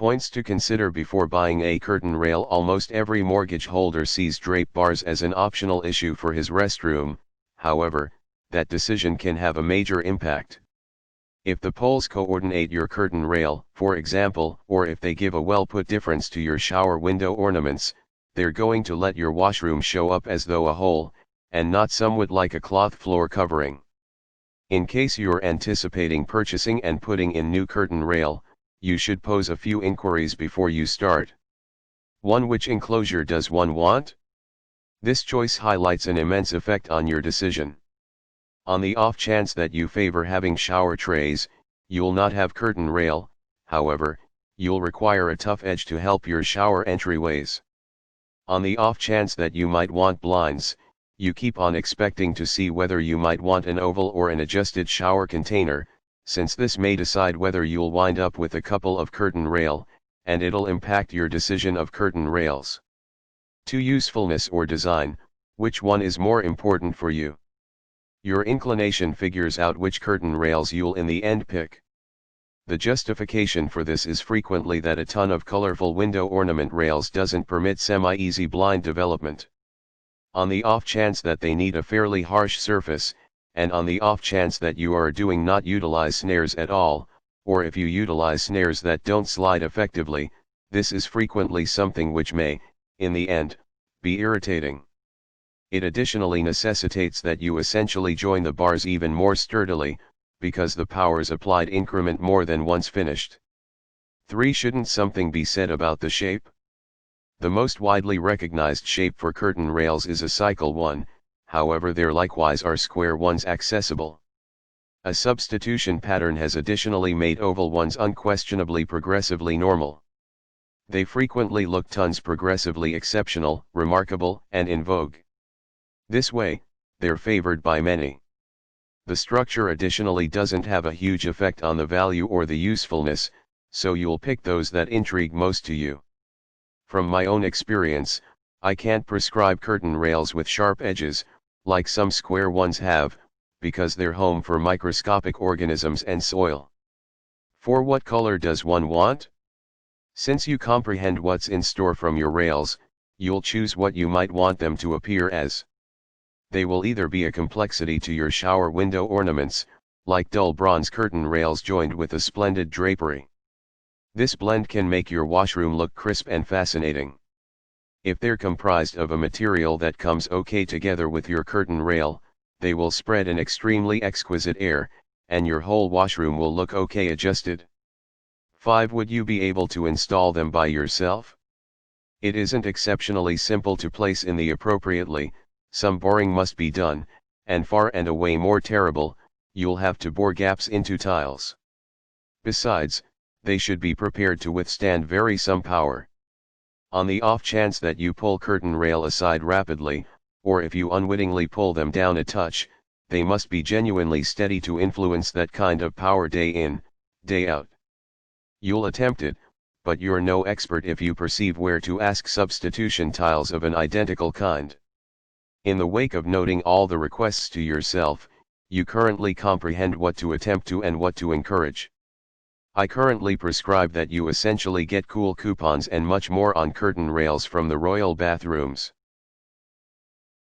Points to consider before buying a curtain rail. Almost every mortgage holder sees drape bars as an optional issue for his restroom, however, that decision can have a major impact. If the poles coordinate your curtain rail, for example, or if they give a well-put difference to your shower window ornaments, they're going to let your washroom show up as though a whole, and not somewhat like a cloth floor covering. In case you're anticipating purchasing and putting in new curtain rail, you should pose a few inquiries before you start. 1. Which enclosure does one want? This choice highlights an immense effect on your decision. On the off chance that you favor having shower trays, you'll not have curtain rail, however, you'll require a tough edge to help your shower entryways. On the off chance that you might want blinds, you keep on expecting to see whether you might want an oval or an adjusted shower container, since this may decide whether you'll wind up with a couple of curtain rail, and it'll impact your decision of curtain rails. 2. Usefulness or design, which one is more important for you? Your inclination figures out which curtain rails you'll in the end pick. The justification for this is frequently that a ton of colorful window ornament rails doesn't permit semi-easy blind development. On the off chance that they need a fairly harsh surface, and on the off chance that you are doing not utilize snares at all, or if you utilize snares that don't slide effectively, this is frequently something which may, in the end, be irritating. It additionally necessitates that you essentially join the bars even more sturdily, because the powers applied increment more than once finished. 3. Shouldn't something be said about the shape? The most widely recognized shape for curtain rails is a cycle one, however there likewise are square ones accessible. A substitution pattern has additionally made oval ones unquestionably progressively normal. They frequently look tons progressively exceptional, remarkable, and in vogue. This way, they're favored by many. The structure additionally doesn't have a huge effect on the value or the usefulness, so you'll pick those that intrigue most to you. From my own experience, I can't prescribe curtain rails with sharp edges, like some square ones have, because they're home for microscopic organisms and soil. 4. What color does one want? Since you comprehend what's in store from your rails, you'll choose what you might want them to appear as. They will either be a complexity to your shower window ornaments, like dull bronze curtain rails joined with a splendid drapery. This blend can make your washroom look crisp and fascinating. If they're comprised of a material that comes okay together with your curtain rail, they will spread an extremely exquisite air, and your whole washroom will look okay adjusted. 5. Would you be able to install them by yourself? It isn't exceptionally simple to place in the appropriately, some boring must be done, and far and away more terrible, you'll have to bore gaps into tiles. Besides, they should be prepared to withstand very some power. On the off chance that you pull curtain rail aside rapidly, or if you unwittingly pull them down a touch, they must be genuinely steady to influence that kind of power day in, day out. You'll attempt it, but you're no expert if you perceive where to ask substitution tiles of an identical kind. In the wake of noting all the requests to yourself, you currently comprehend what to attempt to and what to encourage. I currently prescribe that you essentially get cool coupons and much more on curtain rails from the Royal Bathrooms.